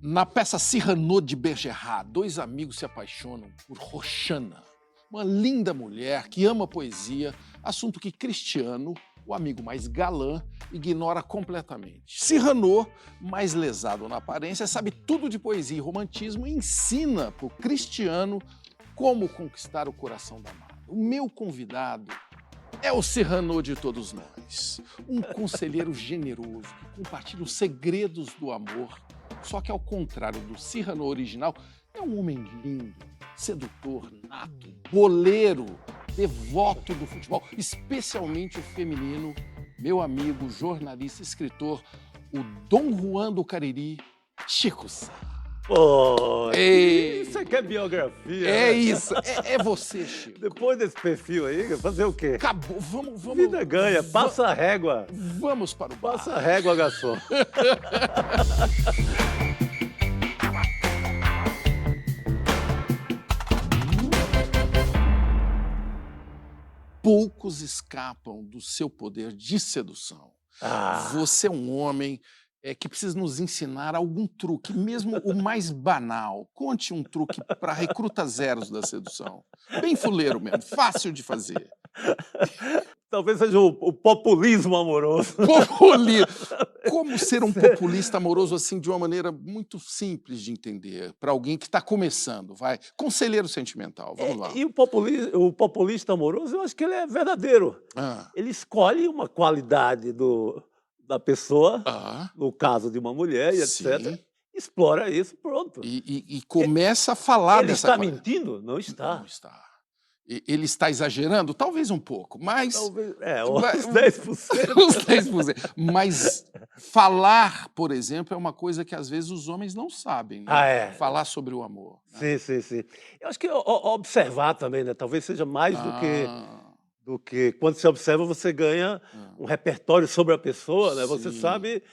Na peça Cyrano de Bergerac, dois amigos se apaixonam por Roxana, uma linda mulher que ama poesia, assunto que Cristiano, o amigo mais galã, ignora completamente. Cyrano, mais lesado na aparência, sabe tudo de poesia e romantismo e ensina para o Cristiano como conquistar o coração da amada. O meu convidado é o Cyrano de todos nós, um conselheiro generoso que compartilha os segredos do amor. Só que, ao contrário do Cyrano original, é um homem lindo, sedutor, nato, boleiro, devoto do futebol, especialmente o feminino, meu amigo, jornalista, escritor, o Dom Juan do Cariri, Chico Sá. Pô, Ei. isso aqui é biografia. É né? isso, é você, Chico. Depois desse perfil aí, fazer o quê? Acabou, vamos... Vida ganha, passa a régua. Vamos para o bar. Passa a régua, garçom. Poucos escapam do seu poder de sedução. Você é um homem que precisa nos ensinar algum truque, mesmo o mais banal. Conte um truque para recruta zeros da sedução. Bem fuleiro mesmo, fácil de fazer. Talvez seja o populismo amoroso. Como ser um populista amoroso assim de uma maneira muito simples de entender para alguém que está começando, vai? Conselheiro sentimental, vamos lá. E o populista amoroso, eu acho que ele é verdadeiro. Ele escolhe uma qualidade da pessoa, no caso de uma mulher, e etc. Sim. Explora isso, pronto. E começa a falar Ele dessa está coisa. mentindo? Não está. Não está. Ele está exagerando? Talvez um pouco, mas... Talvez, uns 10%. Uns 10%. Mas falar, por exemplo, é uma coisa que às vezes os homens não sabem, né? Falar sobre o amor. Né? Sim. Eu acho que observar também, né? Talvez seja mais do que quando você observa, você ganha um repertório sobre a pessoa, né? Você Sim. sabe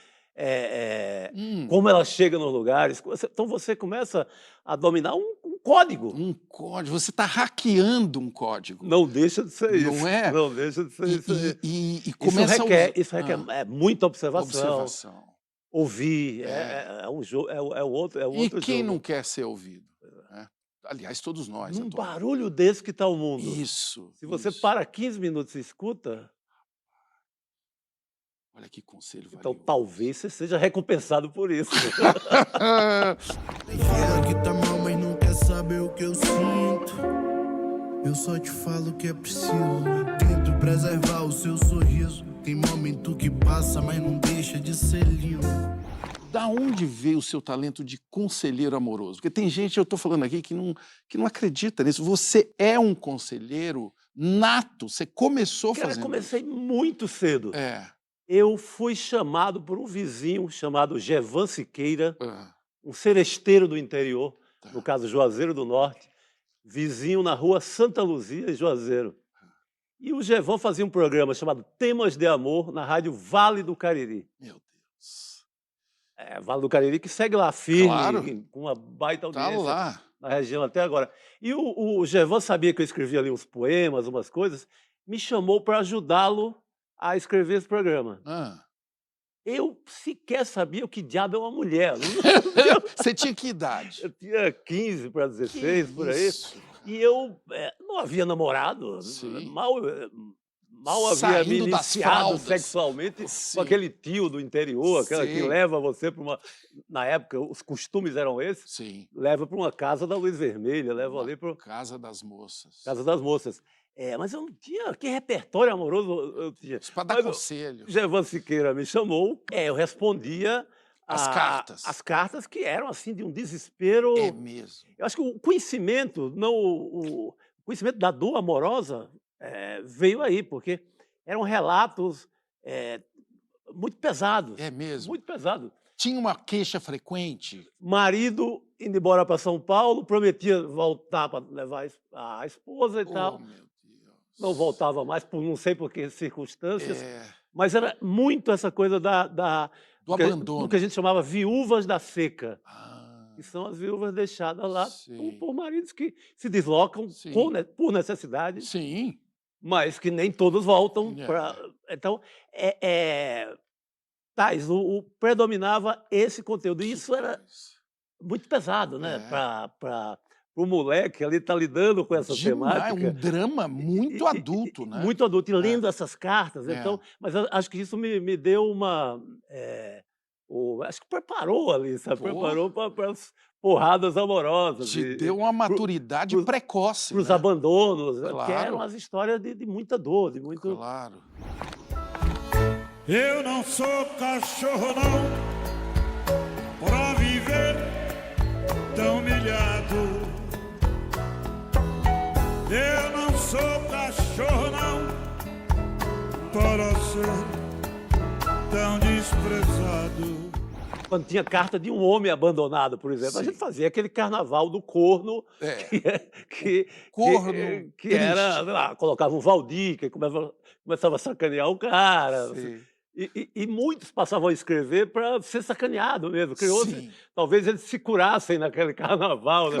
como ela chega nos lugares. Então você começa a dominar um código. Um código. Você está hackeando um código. Não deixa de ser isso. Não é? Não deixa de ser isso. E começa Isso requer muita observação. Ouvir. É. É um jogo, é o outro E quem jogo. não quer ser ouvido? Né? Aliás, todos nós. Num barulho desse que está o mundo. Isso. Se você para 15 minutos e escuta, olha que conselho então valioso. talvez você seja recompensado por isso. Fala que tá mal, mas não quer saber o que eu sinto. Eu só te falo o que é preciso. Tento preservar o seu sorriso. Tem momento que passa, mas não deixa de ser lindo. Da onde veio o seu talento de conselheiro amoroso? Porque tem gente, eu estou falando aqui, que não acredita nisso. Você é um conselheiro nato, você começou Cara, fazendo comecei isso. muito cedo. Eu fui chamado por um vizinho chamado Gevan Siqueira, um seresteiro do interior, no caso Juazeiro do Norte, vizinho na rua Santa Luzia, em Juazeiro. E o Gevan fazia um programa chamado Temas de Amor na rádio Vale do Cariri. Meu Deus. Vale do Cariri, que segue lá firme, Claro. com uma baita Tá audiência lá. na região até agora. E o Gevan sabia que eu escrevia ali uns poemas, umas coisas, me chamou para ajudá-lo a escrever esse programa. Eu sequer sabia o que diabo é uma mulher. Você tinha que idade? Eu tinha 15 para 16, Que por aí. isso? E eu não havia namorado, Sim. mal havia me Saindo das iniciado fraldas. sexualmente Sim. com aquele tio do interior, aquela que Sim. leva você para uma... Na época, os costumes eram esses. Sim. Leva para uma casa da Luz Vermelha, leva ali para Casa das Moças. Casa das Moças. Mas eu não tinha... Que repertório amoroso eu tinha? Isso para dar Mas conselho. Gevan Siqueira me chamou, eu respondia As cartas. as cartas que eram assim de um desespero. É mesmo. Eu acho que o conhecimento, o conhecimento da dor amorosa veio aí, porque eram relatos muito pesados. É mesmo. Muito pesados. Tinha uma queixa frequente? Marido indo embora para São Paulo, prometia voltar para levar a esposa e tal. Oh, meu Deus. Não voltava mais, por não sei por que circunstâncias. É. Mas era muito essa coisa Do abandono. do que a gente chamava viúvas da seca. Que são as viúvas deixadas lá por maridos que se deslocam Sim. por necessidade, Sim. mas que nem todos voltam. É. Então, Tais, predominava esse conteúdo. E isso era muito pesado, né? Para o moleque ali tá lidando com essa temática. Um drama muito adulto, né? Muito adulto, e lendo essas cartas. É. Então, mas eu acho que isso me deu uma... acho que preparou ali, sabe? Preparou para as porradas amorosas. Te deu uma maturidade precoce, para os né? abandonos, que Claro. eram as histórias de muita dor, de muito... Claro. Eu não sou cachorro, não, pra viver tão humilhado. Eu não sou cachorro, não, para ser tão desprezado. Quando tinha carta de um homem abandonado, por exemplo, Sim. a gente fazia aquele carnaval do corno, Corno que era, sei lá, colocava um Valdir, que começava a sacanear o cara. Sim. E muitos passavam a escrever para ser sacaneado mesmo. Sim. Talvez eles se curassem naquele carnaval. Né?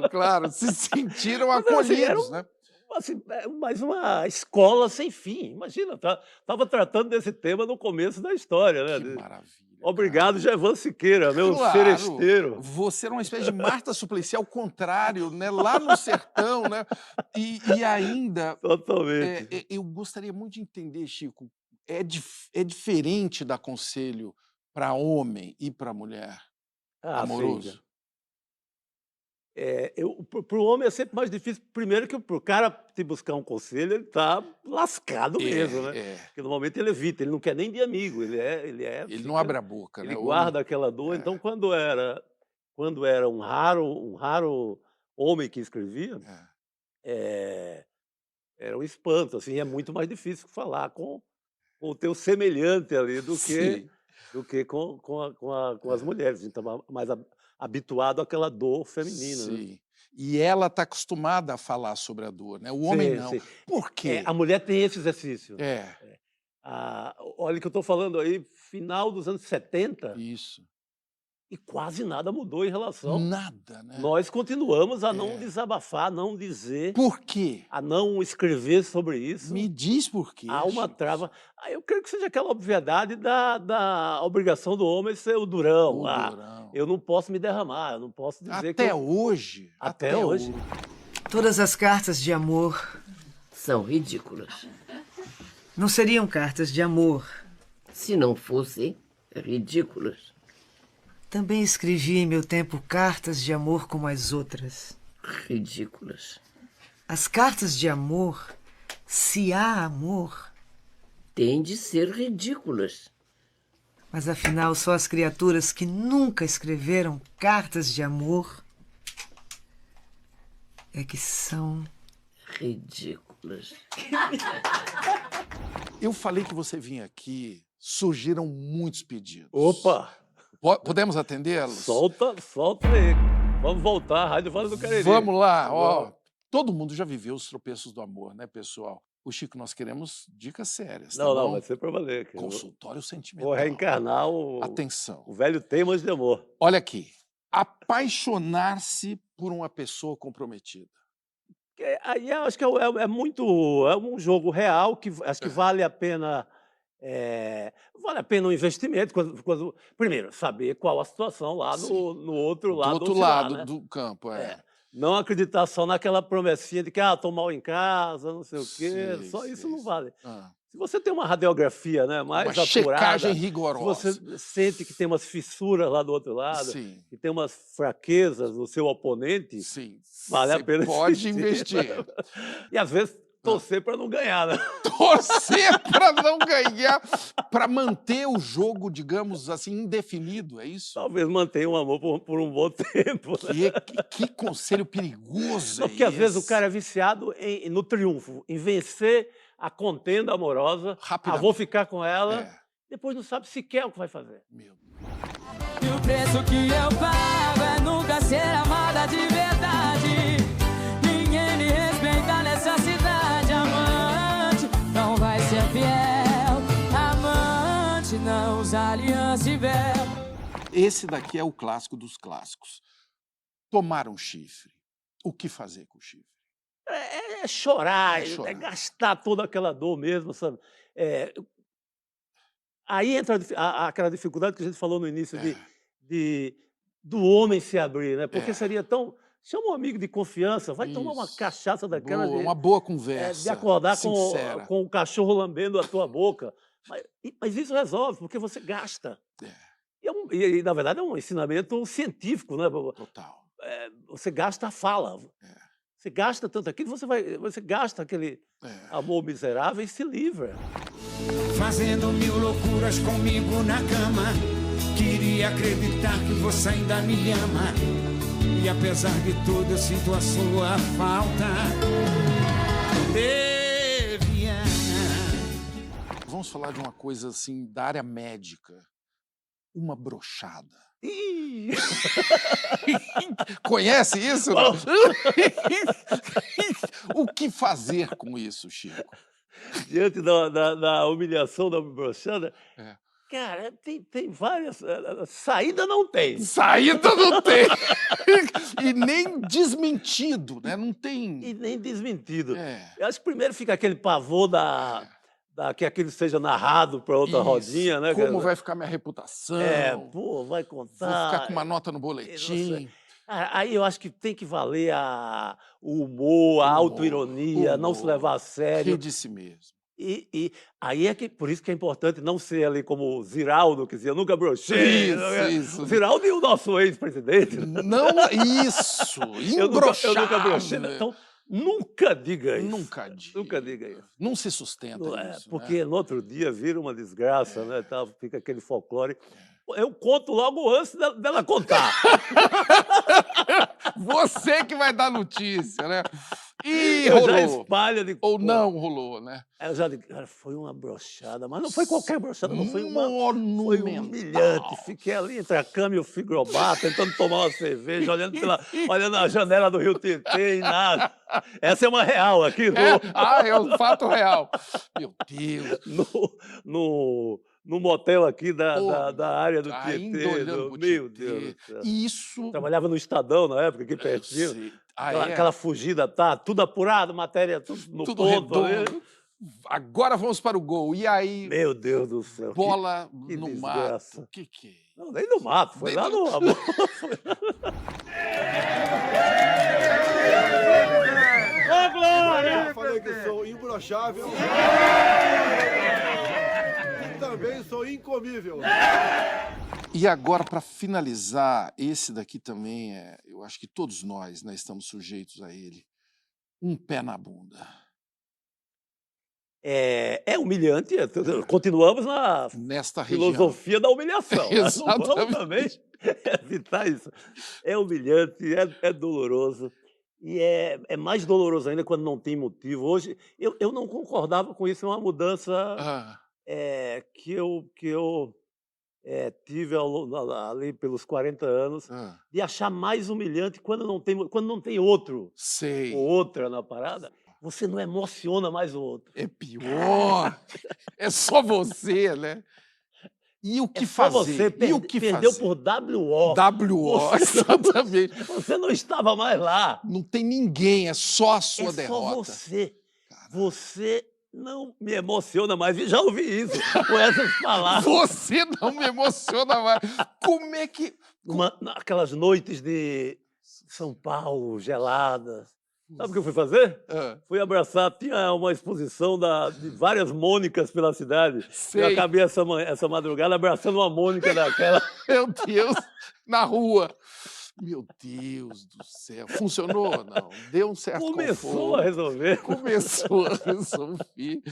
Claro. Se sentiram acolhidos, né? Assim, mas uma escola sem fim. Imagina, estava tratando desse tema no começo da história. Né? Que maravilha. Obrigado, Gevan Siqueira, meu seresteiro. Você era uma espécie de Marta Suplicy ao contrário, né? Lá no sertão, né? E ainda... Totalmente. Eu gostaria muito de entender, Chico, é diferente dar conselho para homem e para mulher amoroso? Sim. Para o homem é sempre mais difícil, primeiro que para o cara te buscar um conselho, ele está lascado mesmo, né? Porque normalmente ele evita, ele não quer nem de amigo, ele não abre a boca, ele né? guarda aquela dor. Então, quando era um raro homem que escrevia, era um espanto, assim, é muito mais difícil falar com o teu semelhante ali do que com as mulheres. Então, mais habituado àquela dor feminina. Sim. Né? E ela está acostumada a falar sobre a dor, né? O homem não. Sim. Por quê? A mulher tem esse exercício. Olha que eu estou falando aí, final dos anos 70. Isso. E quase nada mudou em relação. Nada, né? Nós continuamos a não desabafar, não dizer. Por quê? A não escrever sobre isso. Me diz por quê. Há uma trava. Eu creio que seja aquela obviedade da obrigação do homem ser o durão. Eu não posso me derramar, eu não posso dizer Até hoje. Até hoje. Todas as cartas de amor são ridículas. Não seriam cartas de amor. Se não fossem ridículas. Também escrevi em meu tempo cartas de amor como as outras. Ridículas. As cartas de amor, se há amor... têm de ser ridículas. Mas afinal, só as criaturas que nunca escreveram cartas de amor é que são... ridículas. Eu falei que você vinha aqui, surgiram muitos pedidos. Opa! Podemos atendê-los? Solta aí. Vamos voltar à Rádio Vale do Cariri. Vamos lá. Todo mundo já viveu os tropeços do amor, né, pessoal? O Chico, nós queremos dicas sérias. Não, vai ser para valer. Consultório sentimental. Vou reencarnar Atenção. O velho Temas de Amor. Olha aqui. Apaixonar-se por uma pessoa comprometida. Aí eu acho que é um jogo real que acho que vale a pena... vale a pena um investimento primeiro, saber qual a situação lá no outro lado. Do outro lado do campo, Não acreditar só naquela promessinha de que tô mal em casa, não sei o quê. Só isso não vale. Se você tem uma radiografia, né, mais apurada, checagem rigorosa. Se você sente que tem umas fissuras lá do outro lado, que tem umas fraquezas no seu oponente, vale a pena pode investir. E às vezes torcer para não ganhar, né? Torcer para não ganhar, para manter o jogo, digamos assim, indefinido, é isso? Talvez mantenha um amor por um bom tempo. Né? Que conselho perigoso Porque às vezes o cara é viciado no triunfo, em vencer a contenda amorosa, vou ficar com ela, depois não sabe sequer o que vai fazer. Meu Deus. E o preço que eu pago é nunca ser amada de verdade. Ninguém me respeita nessa cidade, amante não vai ser fiel, amante não usa aliança e véu. Esse daqui é o clássico dos clássicos. Tomar um chifre. O que fazer com o chifre? É chorar, é gastar toda aquela dor mesmo, sabe? Aí entra aquela dificuldade que a gente falou no início de do homem se abrir, né? Porque seria tão... Chama um amigo de confiança, vai tomar uma cachaça daquela uma boa conversa, de acordar sincera. com o cachorro lambendo a tua boca. Mas isso resolve, porque você gasta. E, na verdade, é um ensinamento científico, né? Total. Você gasta a fala. Você gasta tanto aquilo, você gasta aquele amor miserável e se livra. Fazendo 1000 loucuras comigo na cama. Queria acreditar que você ainda me ama. E apesar de tudo, eu sinto a sua falta. Leviana. Vamos falar de uma coisa assim da área médica. Uma brochada. Conhece isso? Não? O que fazer com isso, Chico? Diante da humilhação da brochada, cara, tem várias... Saída não tem. Saída não tem. E nem desmentido, né? Não tem... E nem desmentido. Eu acho que primeiro fica aquele pavor que aquilo seja narrado para outra rodinha, né? Como vai ficar minha reputação? Pô, vai contar. Vou ficar com uma nota no boletim. Aí eu acho que tem que valer o humor, a autoironia, não se levar a sério. Rir de si mesmo. E aí por isso que é importante não ser ali como o Ziraldo, que dizia, nunca brochei. Isso. O Ziraldo e o nosso ex-presidente. Não, isso. Eu nunca brochei. Então, nunca diga isso. Nunca diga. Nunca diga isso. Não se sustenta isso. Porque no outro dia vira uma desgraça, né? Fica aquele folclore. Eu conto logo antes dela contar. Você que vai dar notícia, né? E rolou. Já espalha ou não rolou, né? Aí eu já digo, cara, foi uma brochada, mas não foi qualquer brochada, não foi monumental. Foi humilhante. Fiquei ali entre a cama e o frigobar, tentando tomar uma cerveja, olhando a janela do Rio Tietê e nada. Essa é uma real aqui. É um fato real. Meu Deus. No motel aqui da área do Tietê. Meu Deus do céu. Isso... Trabalhava no Estadão na época, aqui pertinho. Aquela fugida, tudo apurado, matéria tudo no tudo ponto. Redondo. Agora vamos para o gol. E aí... Meu Deus do céu. Bola que no desgraça. mato. O que é? Não, nem no mato, foi lá no... Ô, Glória! Eu falei que sou imbrochável. E também sou incomível. E agora, para finalizar, esse daqui também eu acho que todos nós, né, estamos sujeitos a ele. Um pé na bunda. É humilhante. Continuamos nesta filosofia da humilhação. Exatamente. Não vamos também evitar isso. É humilhante, é doloroso. E é mais doloroso ainda quando não tem motivo. Hoje, eu não concordava com isso, é uma mudança que eu tive ali pelos 40 anos, de achar mais humilhante quando não tem outro ou outra na parada. Você não emociona mais o outro. É pior. É só você, né? E o que fazer? Perdeu por WO. WO, exatamente. Você não estava mais lá. Não tem ninguém, é só a sua derrota. É só você. Caramba. Você não me emociona mais. Já ouvi isso com essas palavras. Você não me emociona mais. Como é que... Aquelas noites de São Paulo, geladas. Sabe o que eu fui fazer? Fui abraçar, tinha uma exposição de várias Mônicas pela cidade. Sei. Eu acabei essa madrugada abraçando uma Mônica daquela. Meu Deus, na rua. Meu Deus do céu. Funcionou? Não. Deu um certo Começou a resolver. Começou a resolver.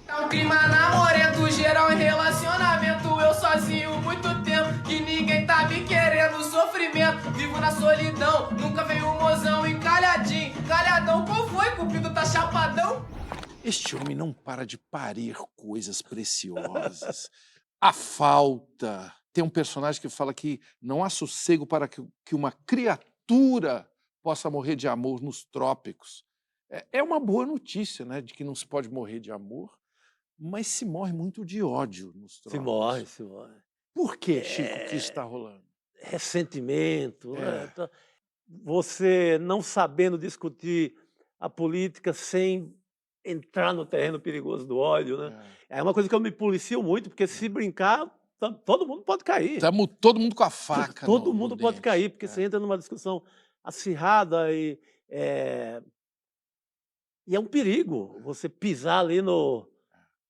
É um clima namorento, geral em relacionamento. Eu sozinho muito tempo, que ninguém tá me querendo. Sofrimento, vivo na solidão. Nunca veio um mozão encalhadinho. Calhadão, qual foi? Cupido tá chapadão? Este homem não para de parir coisas preciosas. A falta. Tem um personagem que fala que não há sossego para que uma criatura possa morrer de amor nos trópicos. É uma boa notícia, né, de que não se pode morrer de amor, mas se morre muito de ódio nos trópicos. Se morre. Por que, Chico, que isso está rolando? Ressentimento. Né? Você não sabendo discutir a política sem entrar no terreno perigoso do ódio. Né? É uma coisa que eu me policio muito, porque se brincar... todo mundo pode cair. Estamos todo mundo com a faca Todo no mundo pode dente. cair, porque você entra numa discussão acirrada e é um perigo você pisar ali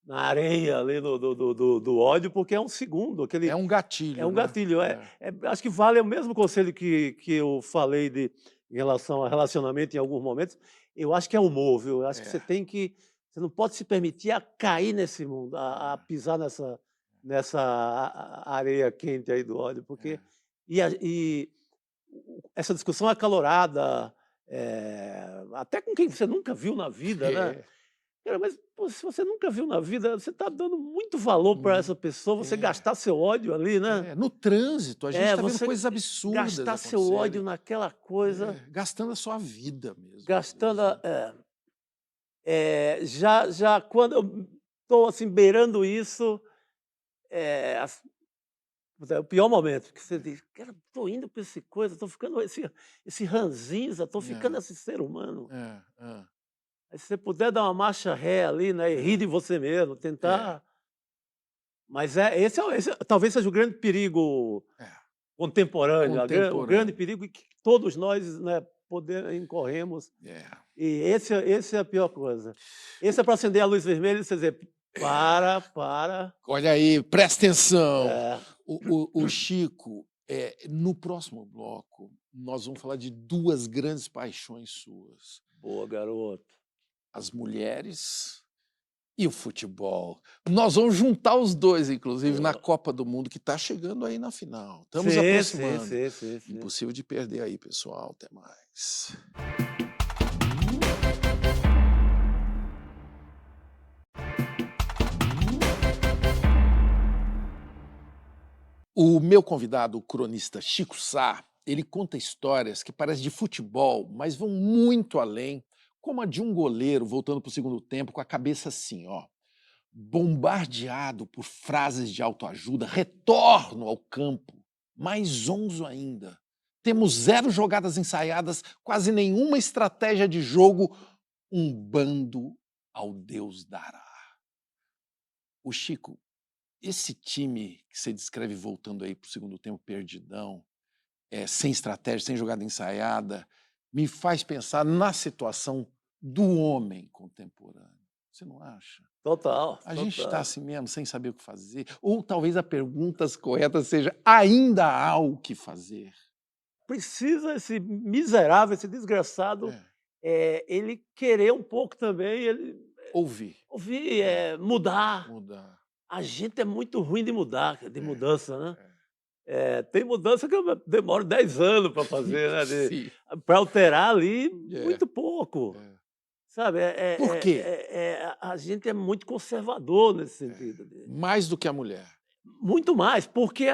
na areia ali do ódio, porque é um segundo. É um gatilho. É um né? gatilho. Acho que vale o mesmo conselho que eu falei em relação a relacionamento em alguns momentos. Eu acho que é humor, viu? Eu acho que você não pode se permitir a cair nesse mundo, a pisar nessa areia quente aí do ódio, porque e essa discussão acalorada, até com quem você nunca viu na vida, né? Cara, mas pô, se você nunca viu na vida, você está dando muito valor para essa pessoa, você gastar seu ódio ali, né? No trânsito, a gente está vendo você coisas absurdas gastar seu ódio acontecerem. naquela coisa, Gastando a sua vida mesmo. gastando já quando eu estou assim beirando isso, é o pior momento, porque você diz, cara, estou indo para essa coisa, estou ficando esse ranzinza, estou ficando esse ser humano. Aí, se você puder dar uma marcha ré ali, né, e rir de você mesmo, tentar. Mas esse talvez seja o grande perigo contemporâneo, o grande perigo que todos nós, né, incorremos. E esse é a pior coisa. Esse é para acender a luz vermelha e você dizer, para. Olha aí, presta atenção. O Chico, no próximo bloco, nós vamos falar de duas grandes paixões suas. Boa, garoto. As mulheres e o futebol. Nós vamos juntar os dois, inclusive, na Copa do Mundo, que está chegando aí na final. Estamos aproximando. Sim. Impossível de perder aí, pessoal. Até mais. O meu convidado, o cronista Chico Sá, ele conta histórias que parecem de futebol, mas vão muito além, como a de um goleiro voltando para o segundo tempo com a cabeça assim, ó, bombardeado por frases de autoajuda, retorno ao campo, mais zonzo ainda. Temos 0 jogadas ensaiadas, quase nenhuma estratégia de jogo, um bando ao Deus dará. O Chico, esse time que você descreve voltando aí para o segundo tempo perdidão, sem estratégia, sem jogada ensaiada, me faz pensar na situação do homem contemporâneo. Você não acha? Total. A gente está assim mesmo, sem saber o que fazer. Ou talvez a pergunta correta seja, ainda há o que fazer? Precisa esse miserável, esse desgraçado, ele querer um pouco também, ele ouvir, mudar. A gente é muito ruim de mudar, de mudança, né? Tem mudança que eu demoro 10 anos para fazer, né? Para alterar ali, muito pouco. Sabe? Por quê? A gente é muito conservador nesse sentido. Mais do que a mulher. Muito mais, porque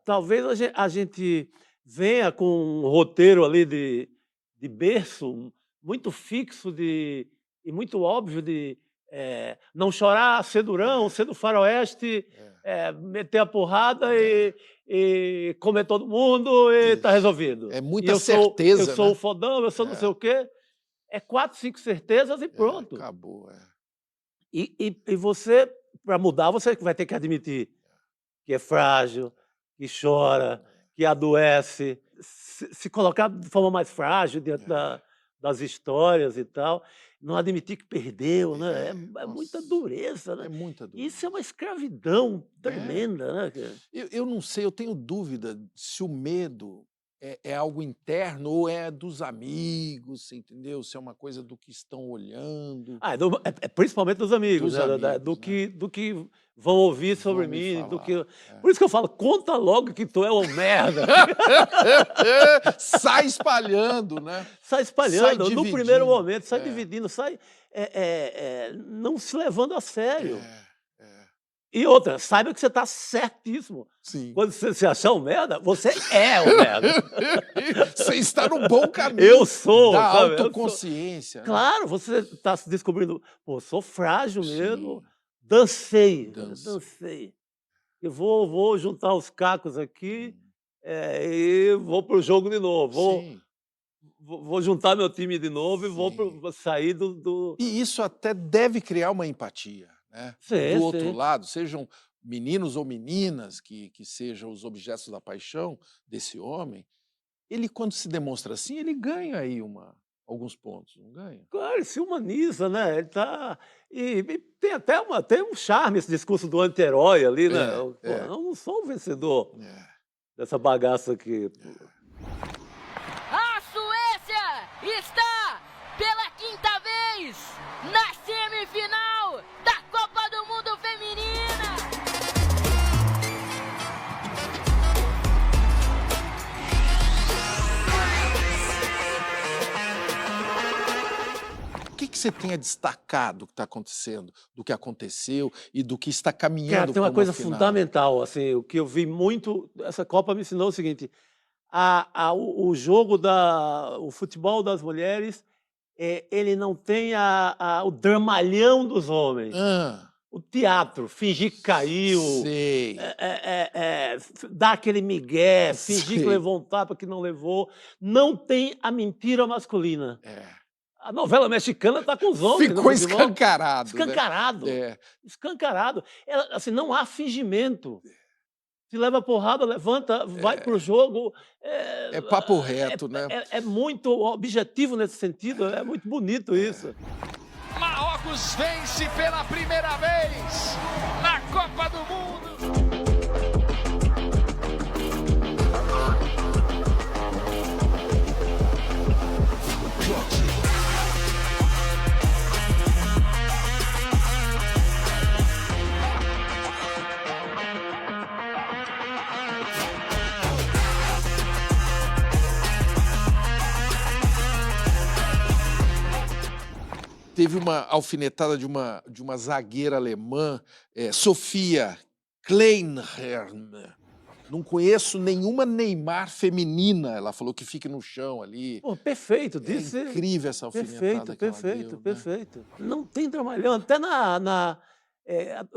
talvez a gente venha com um roteiro ali de berço muito fixo e muito óbvio de não chorar, ser durão, ser do faroeste, meter a porrada e comer todo mundo e tá resolvido. É muita certeza, eu sou o fodão, eu sou não sei o quê. 4, 5 certezas e pronto. Acabou, E você, para mudar, você vai ter que admitir que é frágil, que chora, que adoece, se colocar de forma mais frágil diante das histórias e tal, não admitir que perdeu, né? É muita dureza, né? É muita dureza. Isso é uma escravidão tremenda, né? Eu não sei, eu tenho dúvida se o medo é algo interno ou é dos amigos, você entendeu? Se é uma coisa do que estão olhando. Principalmente dos amigos, do que vão ouvir sobre mim. Por isso que eu falo, conta logo que tu é um merda. Sai espalhando, né? Sai espalhando, no primeiro momento, sai dividindo, sai não se levando a sério. E outra, saiba que você está certíssimo. Sim. Quando você se achar um merda, você é um merda. Você está no bom caminho. Eu sou. Da autoconsciência. Claro, você está se descobrindo. Pô, sou frágil mesmo. Dancei. Eu vou juntar os cacos aqui e vou para o jogo de novo. Vou juntar meu time de novo e vou sair do... E isso até deve criar uma empatia. Né? Do outro lado, sejam meninos ou meninas que sejam os objetos da paixão desse homem, ele, quando se demonstra assim, ele ganha aí alguns pontos, não ganha? Claro, ele se humaniza, né? Ele tá... E tem até tem um charme esse discurso do anti-herói ali, né? Pô, eu não sou um vencedor dessa bagaça aqui. A Suécia está pela quinta vez na semifinal da Copa do Mundo Feminina. O que você tem a destacar do que está acontecendo, do que aconteceu e do que está caminhando? Cara, tem uma coisa final? fundamental, assim, o que eu vi muito, essa Copa me ensinou o seguinte: o jogo o futebol das mulheres, ele não tem o dramalhão dos homens. O teatro, fingir que caiu, Sei. dar aquele migué, fingir Sei. que levou um tapa que não levou. Não tem a mentira masculina. A novela mexicana está com os homens. Ficou escancarado. Escancarado. Né? Escancarado. Assim, não há fingimento. Se leva porrada, levanta, vai pro jogo. É papo reto, né? É muito objetivo nesse sentido, é muito bonito isso. Marrocos vence pela primeira vez na Copa do Mundo. Teve uma alfinetada de uma zagueira alemã, Sofia Kleinherrn. Não conheço nenhuma Neymar feminina. Ela falou que fique no chão ali. Pô, perfeito. Disse, incrível essa alfinetada. Perfeito. Não tem dramalhão. Até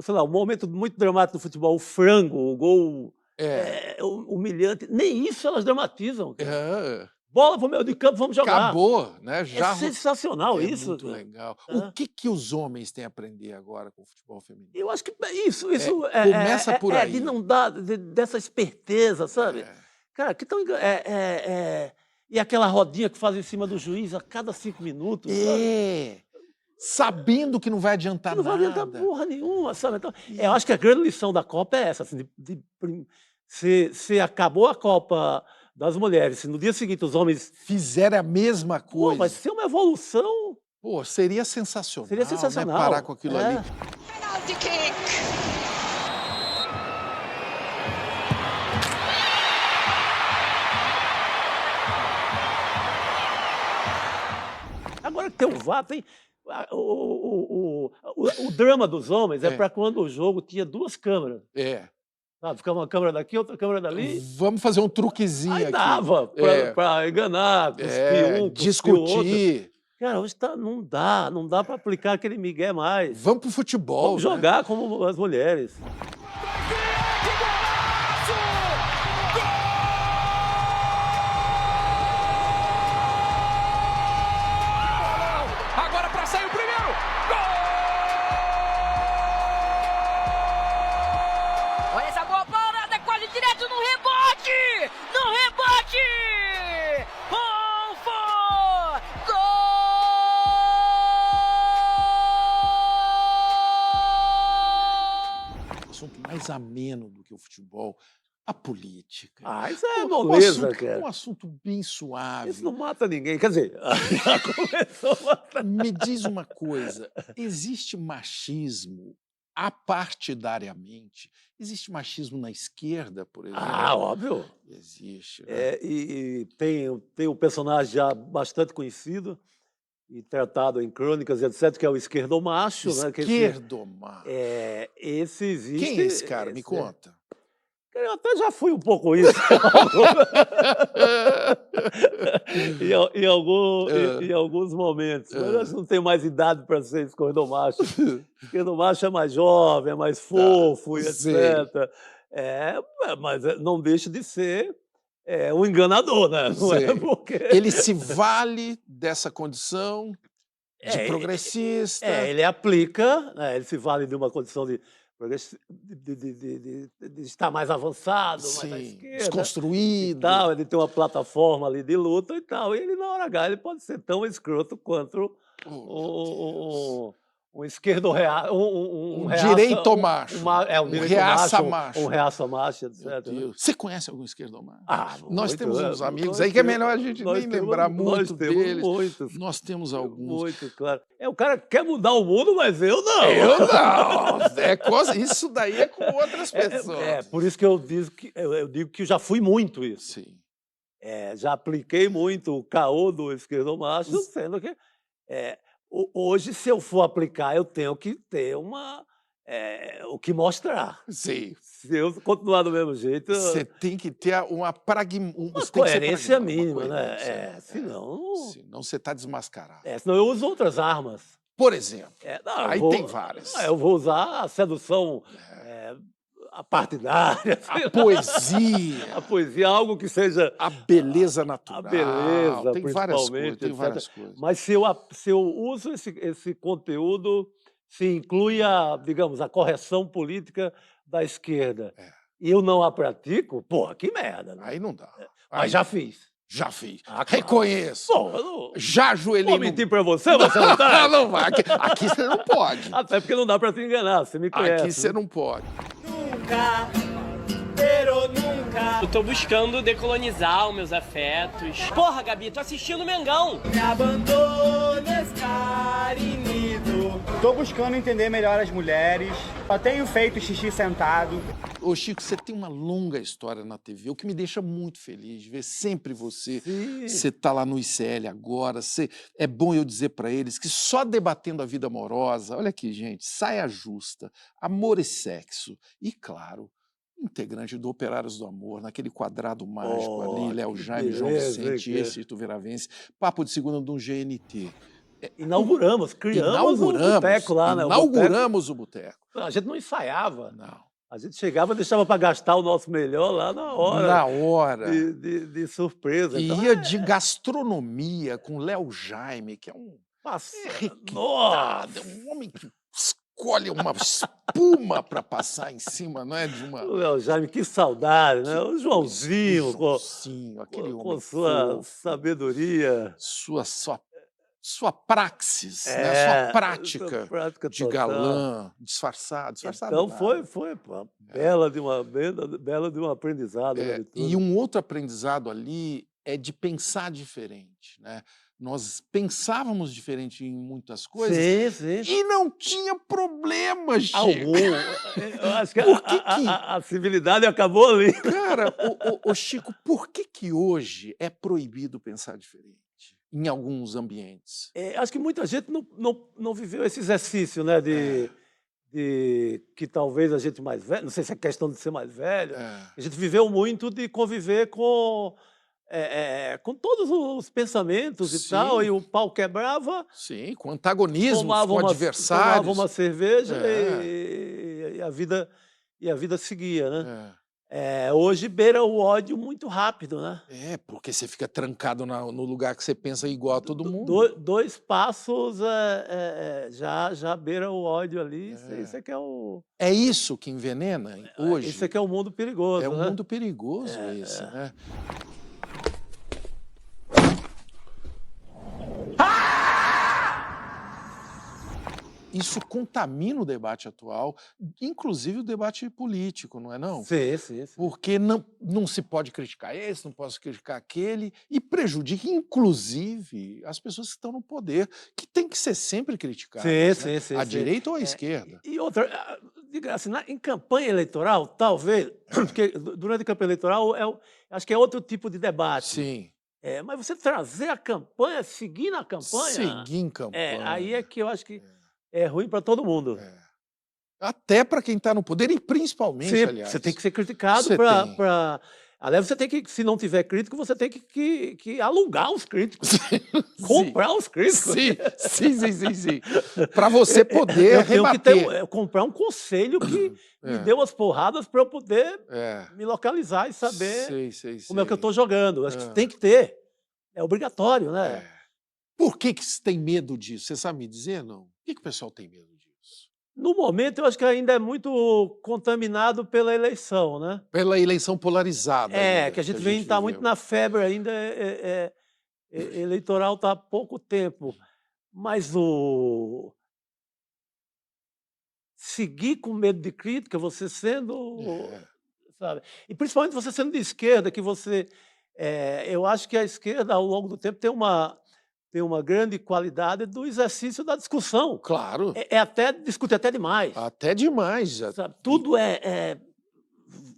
sei lá, um momento muito dramático do futebol, o frango, o gol humilhante. Nem isso elas dramatizam. Bola pro meio de campo, vamos jogar. Acabou, né? Já é sensacional isso. Muito legal. O que os homens têm a aprender agora com o futebol feminino? Eu acho que isso começa por aí. De não dar, dessa esperteza, sabe? Cara, que tão... E aquela rodinha que faz em cima do juiz a cada 5 minutos, sabe? Sabendo que não vai adiantar nada. Não vai adiantar porra nenhuma, sabe? Então, eu acho que a grande lição da Copa é essa. Assim, se acabou a Copa das mulheres, se no dia seguinte os homens fizerem a mesma coisa, vai ser uma evolução. Pô, seria sensacional. Seria sensacional. Né? Parar com aquilo ali. Penalty kick. Agora que tem o VAR, tem o drama dos homens para quando o jogo tinha 2 câmeras. Sabe, ficava uma câmera daqui, outra câmera dali. Vamos fazer um truquezinho aí aqui. Dava para enganar, cuspir discutir. Cara, hoje não dá para aplicar aquele migué mais. Vamos pro futebol. Vamos jogar como as mulheres. Agora para sair o primeiro. Gol! Olha essa boa parada, quase direto no rebote! No rebote! Gol! Assunto mais ameno do que o futebol, a política. Isso é moleza, cara. Um assunto bem suave. Isso não mata ninguém. Quer dizer, já começou a matar. Me diz uma coisa, existe machismo apartidariamente? Existe machismo na esquerda, por exemplo? Óbvio. Existe. Né? E tem um personagem já bastante conhecido e tratado em crônicas, etc., que é o esquerdomacho. Esquerdomacho. Esse existe. Quem é esse cara? Me conta. Eu até já fui um pouco isso. em alguns momentos. Mas eu não tenho mais idade para ser esquerdomacho. Esquerdomacho é mais jovem, é mais fofo, etc. Mas não deixa de ser um enganador, né? Não é porque... Ele se vale dessa condição de progressista. Ele aplica, né? Ele se vale de uma condição de de estar mais avançado, mais à Sim, esquerda. E desconstruído. tal, ele tem uma plataforma ali de luta e tal. E ele, na hora H, ele pode ser tão escroto quanto um esquerdo reaça, Um direito macho. Um direito reaça macho, macho. um reaça macho, etc. Meu Deus. Você conhece algum esquerdomacho? Ah, Nós muito, temos uns amigos nós aí que é temos- melhor a gente nós nem temos- lembrar nós muito temos deles. muitos. Nós temos alguns. Muito, claro. O cara quer mudar o mundo, mas eu não. Eu não. Isso daí é com outras pessoas. Por isso que eu digo que eu já fui muito isso. Sim. Já apliquei muito o caô do esquerdomacho, sendo que hoje, se eu for aplicar, eu tenho que ter o que mostrar. Sim. Se eu continuar do mesmo jeito, Você tem que ter uma coerência mínima, né? Senão você está desmascarado. Senão eu uso outras armas. Por exemplo, Aí tem várias. Eu vou usar a sedução apartidária. A poesia. A poesia, algo que seja... A beleza natural. A beleza, tem várias coisas, principalmente, tem etc. várias coisas. Mas se eu uso esse conteúdo, se inclui digamos, a correção política da esquerda, e eu não a pratico, porra, que merda. Né? Aí não dá. Mas já fiz. Já fiz. Claro. Reconheço. Pô, eu não... Já ajoelhei Vou mentir pra você não tá? Não vai. Aqui você não pode. Até porque não dá pra te enganar, você me conhece. Aqui você não pode. Nunca, pero nunca. Eu tô buscando decolonizar os meus afetos. Porra, Gabi, tô assistindo Mengão. Me abandones, carinido. Tô buscando entender melhor as mulheres. Só tenho feito xixi sentado. Ô, Chico, você tem uma longa história na TV, o que me deixa muito feliz, ver sempre você. Você tá lá no ICL agora, é bom eu dizer para eles que só debatendo a vida amorosa, olha aqui, gente, Saia Justa, Amor e Sexo, e claro, integrante do Operários do Amor, naquele quadrado mágico ali, Léo Jaime, João Vicente, esse Tuveravense, Papo de Segunda do GNT. Criamos o boteco lá, né? Inauguramos o boteco. A gente não ensaiava. Não. A gente chegava e deixava para gastar o nosso melhor lá na hora. Na hora. De surpresa. E então, ia de gastronomia com Léo Jaime, que é um requintado, um homem que escolhe uma espuma para passar em cima, não é de uma... O Léo Jaime, que saudade, né? O Joãozinho, aquele com homem sua fofo, sabedoria. Sua praxis, né? Sua prática de total. Galã, disfarçado. Então foi pô, bela de um aprendizado. E um outro aprendizado ali é de pensar diferente, né? Nós pensávamos diferente em muitas coisas e não tinha problema, Chico. Algum. Eu acho que a civilidade acabou ali. Cara, Chico, por que hoje é proibido pensar diferente em alguns ambientes? Acho que muita gente não viveu esse exercício, né? Que talvez a gente mais velho, não sei se é questão de ser mais velho, a gente viveu muito de conviver com todos os pensamentos e tal, e o pau quebrava. Sim, com antagonismo, com adversários. Tomava uma cerveja e a vida seguia, né? Hoje beira o ódio muito rápido, né? Porque você fica trancado no lugar que você pensa igual a todo mundo. Dois passos já beira o ódio ali. Isso é que é o... É isso que envenena hoje? Isso é que é o mundo perigoso, né? um mundo perigoso esse, né? Isso contamina o debate atual, inclusive o debate político, não é não? Sim. Porque não se pode criticar esse, não posso criticar aquele, e prejudica, inclusive, as pessoas que estão no poder, que tem que ser sempre criticadas. Sim. À direita ou à esquerda. E outra, diga assim, em campanha eleitoral, talvez, porque durante a campanha eleitoral, acho que é outro tipo de debate. Sim. Mas você trazer a campanha, seguir na campanha... Seguir em campanha. Aí é que eu acho que é ruim para todo mundo. Até para quem está no poder e principalmente, aliás. Você tem que ser criticado para... Aliás, você tem que, se não tiver crítico, você tem que alugar os críticos. Comprar os críticos. Sim. Para você poder rebater. Eu tenho que comprar um conselho que me dê umas porradas para eu poder me localizar e saber como é que eu estou jogando. Acho que tem que ter. É obrigatório, né? Por que você tem medo disso? Você sabe me dizer, não? Por que o pessoal tem medo disso? No momento, eu acho que ainda é muito contaminado pela eleição, né? Pela eleição polarizada. É, ainda, que a gente está muito viveu. na febre ainda, eleitoral está há pouco tempo. Mas seguir com medo de crítica, você sendo, sabe? E principalmente você sendo de esquerda, que você, eu acho que a esquerda ao longo do tempo tem uma grande qualidade do exercício da discussão. Claro. Até discutir até demais. Até demais. Sabe? Tudo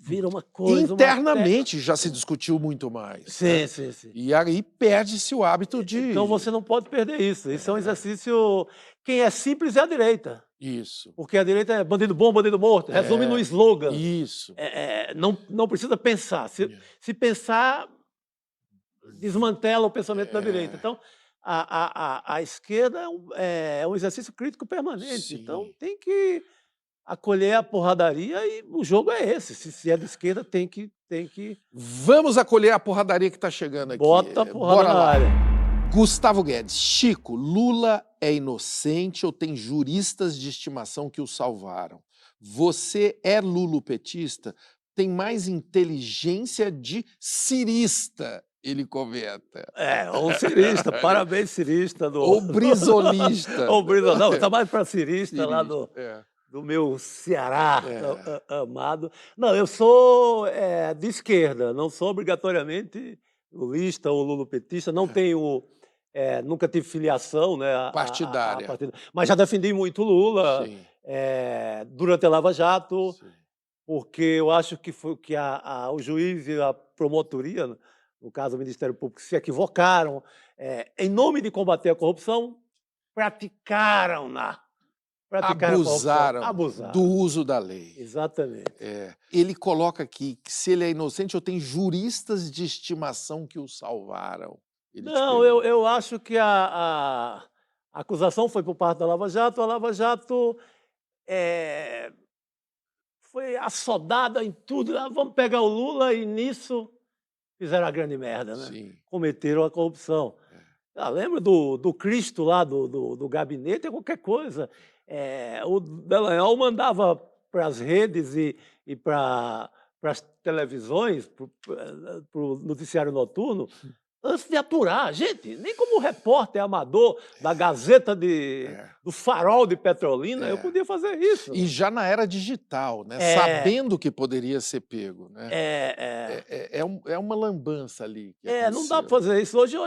vira uma coisa. Internamente já se discutiu muito mais. Sim, né? sim, sim. E aí perde-se o hábito de. Então você não pode perder isso. Isso é um exercício. Quem é simples é a direita. Isso. Porque a direita é bandido bom, bandido morto. Resume no slogan. Isso. Não precisa pensar. Se pensar, desmantela o pensamento da direita. Então, a esquerda é um exercício crítico permanente. Sim. Então, tem que acolher a porradaria e o jogo é esse. Se é de esquerda, tem que... Vamos acolher a porradaria que está chegando aqui. Bota a porrada Bora na lá. área. Gustavo Guedes. Chico, Lula é inocente ou tem juristas de estimação que o salvaram? Você é lulopetista? Tem mais inteligência de cirista, ele comenta. Ou cirista. Parabéns, cirista. Ou brisolista. Ou brisolista. Não, está mais para cirista lá Cirista, do meu Ceará amado. Não, eu sou de esquerda, não sou obrigatoriamente lulista ou lulopetista, não tenho, nunca tive filiação, né, partidária. Mas já defendi muito Lula durante a Lava Jato, Sim. porque eu acho que foi que o juiz e a promotoria, no caso o Ministério Público, se equivocaram, em nome de combater a corrupção, praticaram Abusaram do uso da lei. Exatamente. Ele coloca aqui que se ele é inocente ou tem juristas de estimação que o salvaram. Não, eu acho que a acusação foi por parte da Lava Jato. A Lava Jato foi assodada em tudo. Vamos pegar o Lula e nisso fizeram a grande merda, né? Sim. Cometeram a corrupção. Lembra do Cristo lá, do gabinete, qualquer coisa. O Dallagnol mandava para as redes e para as televisões, para o noticiário noturno, antes de aturar. Gente, nem como repórter amador da Gazeta do Farol de Petrolina, eu podia fazer isso. E já na era digital, né? Sabendo que poderia ser pego. Né? É uma lambança ali. Não dá para fazer isso. Hoje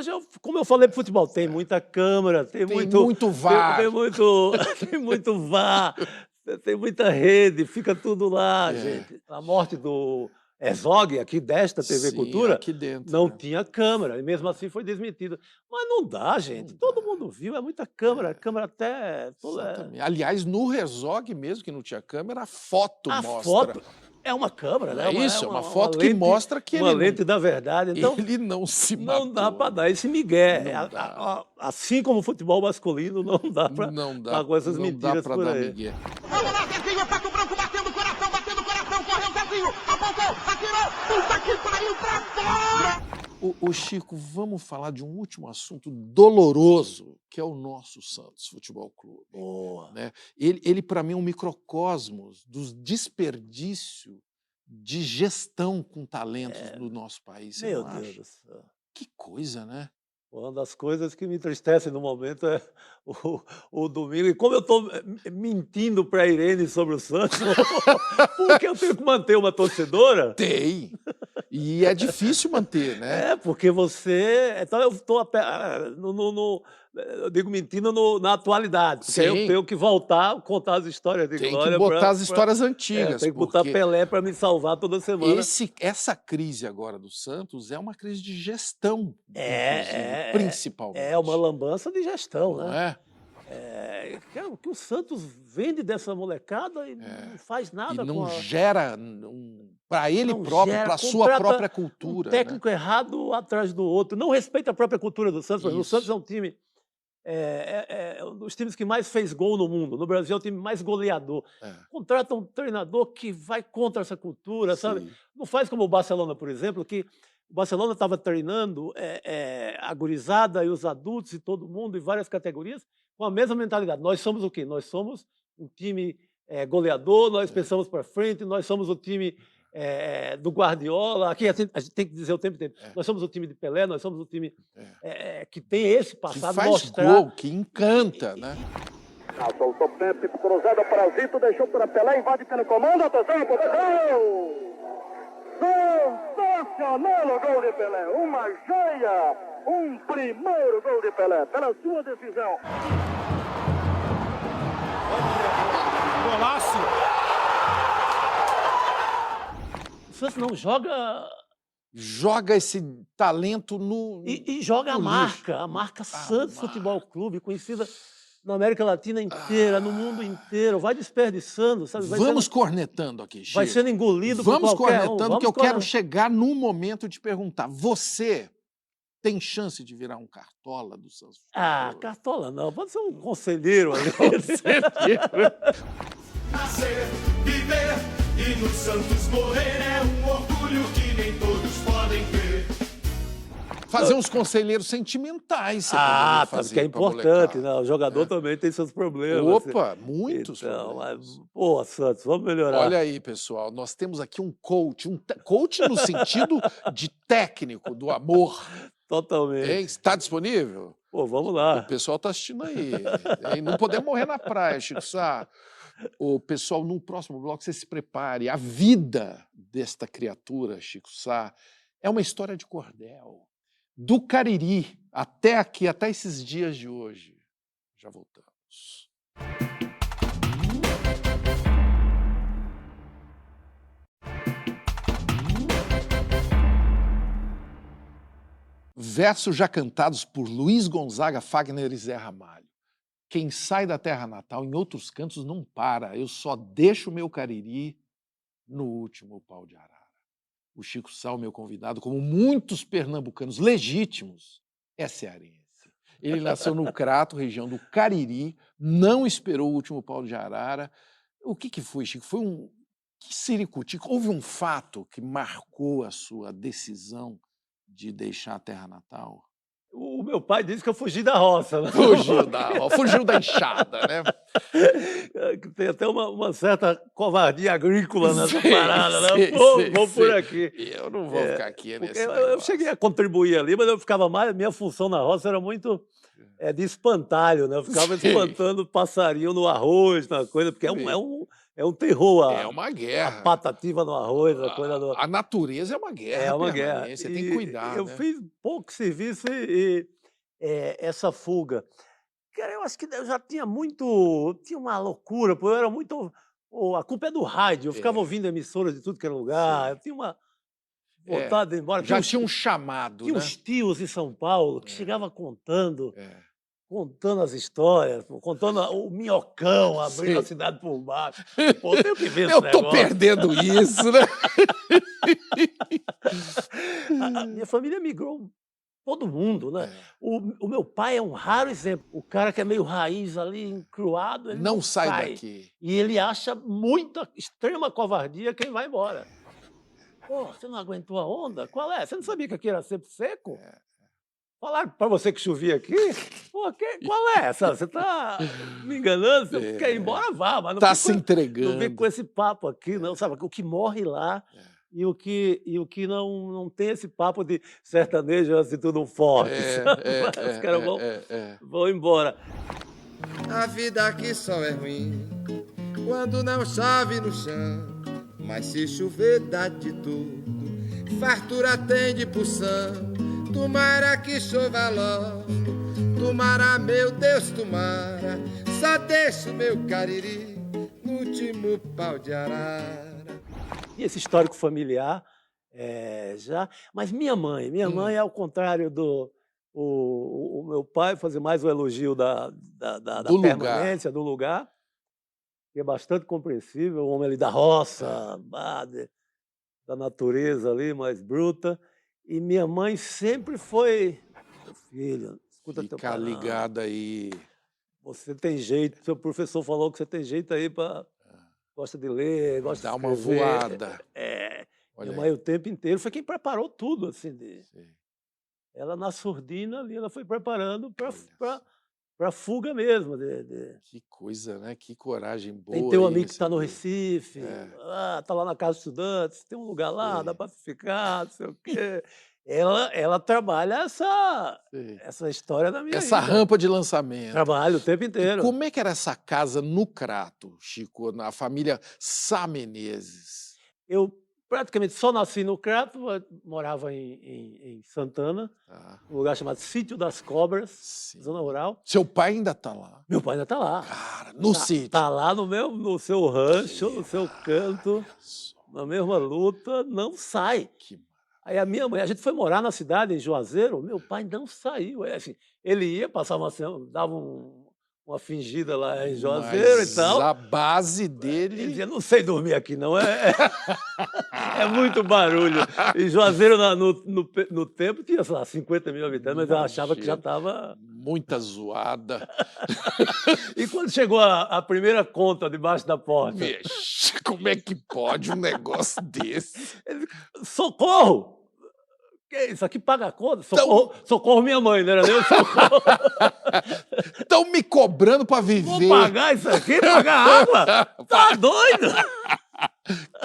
como eu falei para futebol, tem muita câmera, tem muito VAR. Tem muito VAR, tem muita rede, fica tudo lá, gente. A morte do Herzog, aqui desta TV Cultura, aqui dentro, não tinha câmera, e mesmo assim foi desmentido. Mas não dá, gente. Todo mundo viu, é muita câmera, câmera até... Aliás, no Herzog mesmo, que não tinha câmera, a foto mostra. Foto é uma câmera, né? É uma foto que mostra que uma lente da verdade. Então, ele não se matou. Não dá para dar esse migué. Assim como o futebol masculino, não dá para com essas mentiras por aí. Migué. Vamos lá, Zezinho, Pato Branco batendo o coração, correu Zezinho, apontou, atirou, puta que pariu, pra fora! Ô Chico, vamos falar de um último assunto doloroso, que é o nosso Santos Futebol Clube. Né? Ele para mim, é um microcosmos dos desperdícios de gestão com talentos no nosso país. Meu Deus do céu. Que coisa, né? Uma das coisas que me entristecem no momento é o domingo. E como eu estou mentindo para a Irene sobre o Santos, porque eu tenho que manter uma torcedora. Tem. E é difícil manter, né? Porque você... Então eu estou... Eu digo mentindo na atualidade. Porque eu tenho que voltar a contar as histórias de glória. Tem que botar as histórias antigas. Tem que botar Pelé para me salvar toda semana. Essa crise agora do Santos é uma crise de gestão, principalmente. É uma lambança de gestão, não né? O que o Santos vende dessa molecada e não faz nada e não com gera para ele próprio, para a sua própria cultura. Um técnico errado atrás do outro. Não respeita a própria cultura do Santos. O Santos é um time... um dos times que mais fez gol no mundo. No Brasil é o time mais goleador. Contrata um treinador que vai contra essa cultura, sabe? Não faz como o Barcelona, por exemplo, que o Barcelona estava treinando a gurizada e os adultos e todo mundo em várias categorias com a mesma mentalidade. Nós somos o quê? Nós somos um time goleador, nós pensamos para frente, nós somos o time do Guardiola. Aqui a gente tem que dizer o tempo inteiro. Nós somos o time de Pelé, nós somos o time que tem esse passado. Que faz mostrar... gol, que encanta, né? Soltou Pepe, cruzada para Zito, deixou para Pelé, invade pelo comando, atenção, gol! Sensacional o gol de Pelé, uma joia, um primeiro gol de Pelé, pela sua decisão. Golaço! O Santos não joga... Joga esse talento no... E joga a marca Santos Futebol Clube, conhecida na América Latina inteira, no mundo inteiro. Vai desperdiçando, sabe? Vamos cornetando aqui, Chico. Vai sendo engolido por Vamos qualquer cornetando, um. que eu quero chegar num momento de perguntar. Você tem chance de virar um cartola do Santos? Cartola não. Pode ser um conselheiro ali. Nascer, viver e no Santos morrer é um orgulho que nem todos podem ver. Fazer uns conselheiros sentimentais. Você poderia fazer, que é importante, né? O jogador também tem seus problemas. Opa, muitos problemas. Mas, Santos, vamos melhorar. Olha aí, pessoal, nós temos aqui um coach no sentido de técnico, do amor. Totalmente. Está disponível? Vamos lá. O pessoal está assistindo aí. Não podemos morrer na praia, Chico Sá. O pessoal, no próximo bloco, você se prepare. A vida desta criatura, Chico Sá, é uma história de cordel. Do Cariri até aqui, até esses dias de hoje. Já voltamos. Versos já cantados por Luiz Gonzaga, Fagner e Zé Ramalho. Quem sai da terra natal em outros cantos não para. Eu só deixo o meu Cariri no último pau de arara. O Chico Sá, meu convidado, como muitos pernambucanos legítimos, é cearense. Ele nasceu no Crato, região do Cariri, não esperou o último pau de arara. O que foi, Chico? Foi um ciricutico? Houve um fato que marcou a sua decisão de deixar a terra natal? O meu pai disse que eu fugi da roça. Né? Fugiu da enxada, né? Tem até uma certa covardia agrícola nessa parada, né? Vou por aqui. Eu não vou ficar aqui nesse eu cheguei a contribuir ali, mas eu ficava mais... Minha função na roça era muito de espantalho, né? Eu ficava espantando passarinho no arroz, na coisa, porque é um terror. É uma guerra. A patativa no arroz, a coisa do... A natureza é uma guerra. É uma guerra. Você tem que cuidar, Eu fiz pouco serviço e essa fuga. Cara, eu acho que eu já tinha muito... Tinha uma loucura, porque eu era muito... a culpa é do rádio. Eu ficava ouvindo emissoras de tudo que era lugar. Eu tinha uma vontade de ir embora. Já tinha um chamado, Tinha uns tios em São Paulo que chegavam contando as histórias, contando o minhocão abrindo a cidade por baixo. Pô, eu tenho que ver esse negócio. Eu tô perdendo isso, né? A minha família migrou, todo mundo, né? O meu pai é um raro exemplo. O cara que é meio raiz ali, encruado, ele não sai daqui. E ele acha muita, extrema covardia quem vai embora. Pô, você não aguentou a onda? Qual é? Você não sabia que aqui era sempre seco? Falaram para você que chovia aqui? Pô, qual é essa? Você está me enganando? Você quer ir embora? Vá, mas não está se entregando. Não vem com esse papo aqui, não. Sabe? O que morre lá e o que não tem esse papo de sertanejo antes de tudo forte. Os caras vão embora. A vida aqui só é ruim quando não chove no chão, mas se chover dá de tudo, fartura tem de porção. Tomara que chova logo, tomara, meu Deus, tomara, só deixo meu Cariri no último pau de arara. E esse histórico familiar, mas minha mãe, ao contrário do o meu pai, fazer mais o elogio da permanência, do lugar, que é bastante compreensível, o homem ali da roça, da natureza ali, mais bruta. E minha mãe sempre foi, meu filho, escuta teu pai. Fica ligada aí. Você tem jeito, seu professor falou que você tem jeito aí para... Gosta de ler, gosta de escrever. Dá uma voada. Minha mãe o tempo inteiro foi quem preparou tudo, assim. Ela na surdina ali, ela foi preparando para para fuga mesmo. Que coisa, né? Que coragem boa. Tem teu amigo que isso, está no né? Recife, tá lá na Casa dos Estudantes, tem um lugar lá, dá para ficar, não sei o quê. Ela trabalha essa história da minha vida. Essa rampa de lançamento. Trabalha o tempo inteiro. E como é que era essa casa no Crato, Chico, na família Sá Menezes? Eu praticamente só nasci no Crato, morava em Santana, um lugar chamado Sítio das Cobras, zona rural. Seu pai ainda está lá? Meu pai ainda está lá. Cara, no sítio? Está lá no seu rancho, no seu canto, na mesma luta, não sai. Aí a minha mãe, a gente foi morar na cidade, em Juazeiro, meu pai não saiu. Assim, ele ia, passava uma semana, dava uma fingida lá em Juazeiro e tal. A base dele... Ele dizia, não sei dormir aqui, não. É muito barulho. E Juazeiro, no tempo, tinha, sei lá, 50 mil habitantes, mas eu achava que já estava... Muita zoada. E quando chegou a primeira conta debaixo da porta... Vixe, como é que pode um negócio desse? Ele, socorro! Que isso aqui paga a conta? Socorro minha mãe, não era nem o socorro. Estão me cobrando para viver. Vou pagar isso aqui? Pagar água? Tá doido?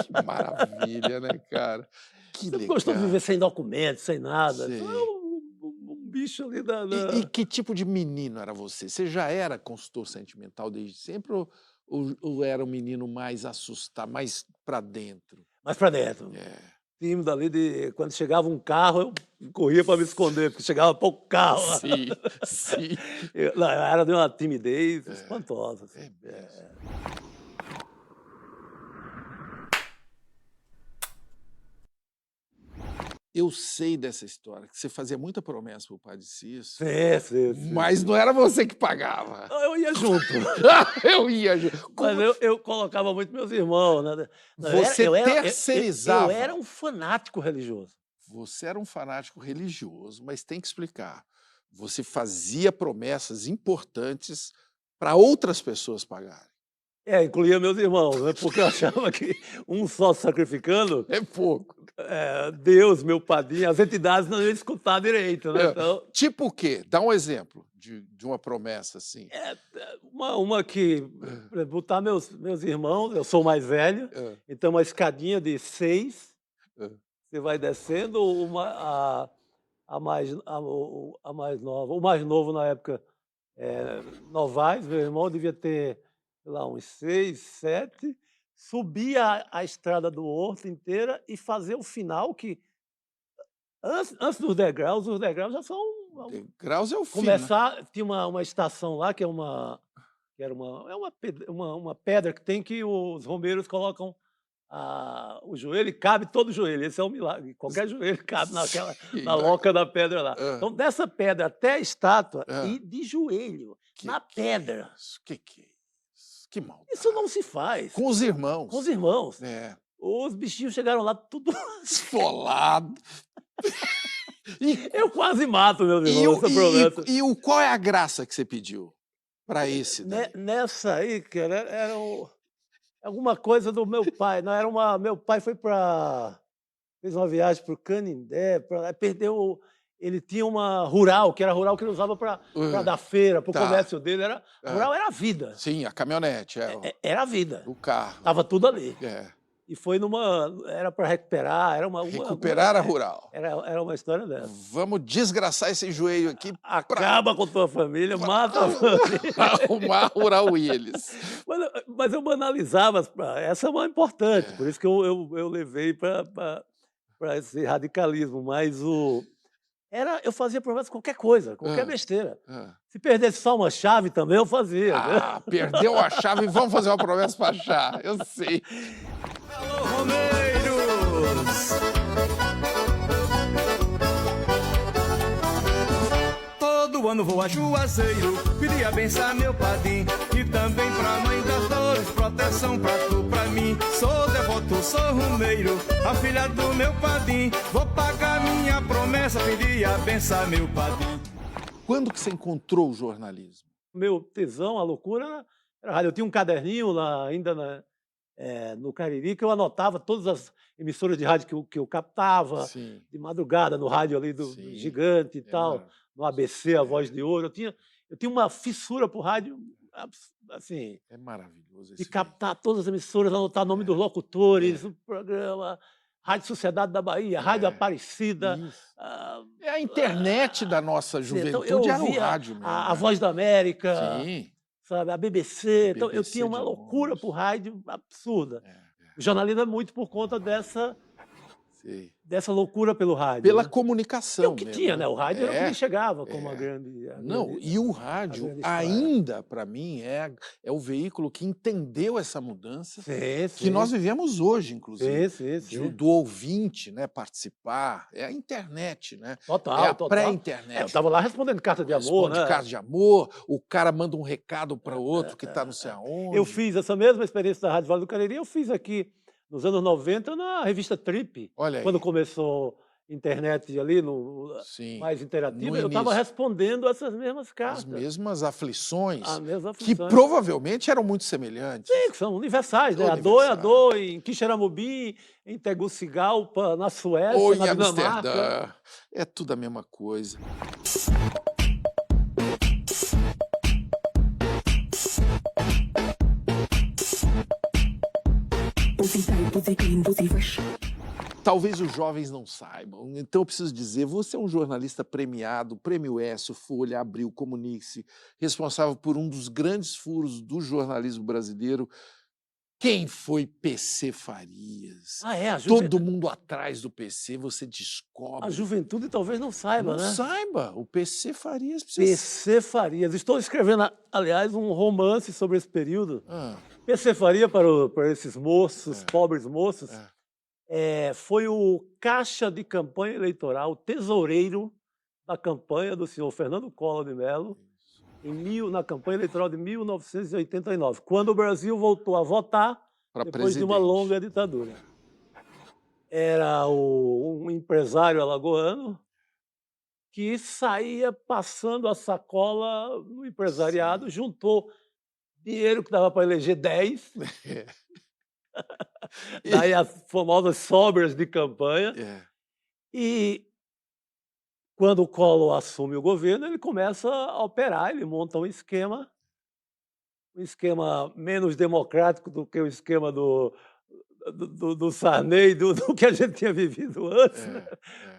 Que maravilha, né, cara? Que Você legal. gostou de viver sem documentos, sem nada. Um bicho ali da... E que tipo de menino era você? Você já era consultor sentimental desde sempre ou era um menino mais assustado, mais para dentro? Mais para dentro. Tímido ali, quando chegava um carro, eu corria para me esconder, porque chegava pouco carro. Sim, sim. Era de uma timidez espantosa. Assim. Eu sei dessa história, que você fazia muita promessa pro Padre Cícero. Sim. Mas não era você que pagava. Eu ia junto. Eu ia junto. Mas eu colocava muito meus irmãos. Né? Você terceirizava. Eu era um fanático religioso. Você era um fanático religioso, mas tem que explicar. Você fazia promessas importantes para outras pessoas pagarem. Incluía meus irmãos, né? Porque eu achava que um só sacrificando... É pouco. Deus, meu padrinho, as entidades não iam escutar direito. Né? Então, tipo o quê? Dá um exemplo de uma promessa assim. Uma que, botar meus irmãos, eu sou o mais velho, então uma escadinha de 6, você vai descendo, a mais nova, o mais novo na época, Novaes, meu irmão devia ter lá uns 6, 7, subir a estrada do Horto inteira e fazer o final que, antes dos degraus, os degraus já são... Degraus é o fim, começar, né? Tinha uma estação lá que é uma pedra que tem que os romeiros colocam o joelho e cabe todo o joelho. Esse é um milagre. Qualquer joelho cabe na loca da pedra lá. Então, dessa pedra até a estátua e de joelho, na pedra. Que é isso? Que mal. Isso não se faz. Com os irmãos. Com os irmãos. Os bichinhos chegaram lá tudo esfolado. Eu quase mato, meus irmãos, essa promessa. E qual é a graça que você pediu para esse? Nessa aí, cara, era alguma coisa do meu pai. Não, meu pai fez uma viagem para o Canindé, perdeu... Ele tinha uma rural, que ele usava para dar feira, para o comércio dele. Rural era a vida. Sim, a caminhonete. Era a vida. O carro. Estava tudo ali. E foi era para recuperar. Recuperar a rural. Era uma história dessa. Vamos desgraçar esse joelho aqui. Acaba com tua família, mata a família. Arrumar Rural Willis. Mas eu banalizava. Essa é uma importante, por isso que eu levei para esse radicalismo. Mas eu fazia promessa de qualquer coisa, qualquer besteira. Se perdesse só uma chave também, eu fazia. Perdeu a chave, vamos fazer uma promessa para achar. Eu sei. Alô, Romeiros! Todo ano vou a Juazeiro, pedir a benção a meu padrinho e também pra mãe das dores, proteção pra tu, pra mim. Sou devoto, sou romeiro, afilhado do meu padrinho. Vou pagar minha promessa, pedir a benção a meu padrinho. Quando que você encontrou o jornalismo? Meu tesão, a loucura era rádio. Eu tinha um caderninho lá ainda no Cariri, que eu anotava todas as emissoras de rádio que eu captava, de madrugada, no rádio ali do Gigante e tal, no ABC, a Voz de Ouro. Eu Eu tinha uma fissura por rádio, assim... É maravilhoso. De captar todas as emissoras, anotar o nome dos locutores, o programa... Rádio Sociedade da Bahia, Rádio Aparecida. É a internet da nossa juventude, então, era o rádio mesmo. A Voz da América, Sim. Sabe, a BBC. Então, eu BBC tinha uma de loucura longe. por rádio absurda. O jornalismo é muito por conta dessa loucura pelo rádio. Pela né? comunicação. E o que mesmo, tinha, né? O rádio era o que me chegava como Não, e o rádio ainda, para mim, é o veículo que entendeu essa mudança que nós vivemos hoje, inclusive. Do ouvinte, né, participar. É a internet, né? Total, é a pré-internet. Eu estava lá respondendo carta de amor, né? Carta de amor, o cara manda um recado para o outro que está não sei aonde. Eu fiz essa mesma experiência da Rádio Vale do Cariri, eu fiz aqui nos anos 90 na revista Trip. Olha aí. Quando começou internet ali, mais interativa, eu estava respondendo essas mesmas cartas. As mesmas aflições. Que provavelmente eram muito semelhantes. Sim, que são universais, né? A dor é a dor em Quixeramobim, em Tegucigalpa, na Suécia, ou na em Dinamarca. Amsterdã. É tudo a mesma coisa. Talvez os jovens não saibam, então eu preciso dizer, você é um jornalista premiado, Prêmio ESSO, Folha, Abril, Comunique-se, responsável por um dos grandes furos do jornalismo brasileiro. Quem foi PC Farias? Todo mundo atrás do PC, você descobre. A juventude talvez não saiba, né? Não saiba, o PC Farias PC Farias. Estou escrevendo, aliás, um romance sobre esse período. PC Faria, para esses moços, pobres moços, foi o caixa de campanha eleitoral, o tesoureiro da campanha do senhor Fernando Collor de Mello, na campanha eleitoral de 1989, quando o Brasil voltou a votar depois de uma longa ditadura. Era um empresário alagoano que saía passando a sacola no empresariado, juntou dinheiro que dava para eleger 10, daí as famosas sobras de campanha, e quando o Collor assume o governo, ele começa a operar, ele monta um esquema menos democrático do que o esquema do Sarney, do que a gente tinha vivido antes, né?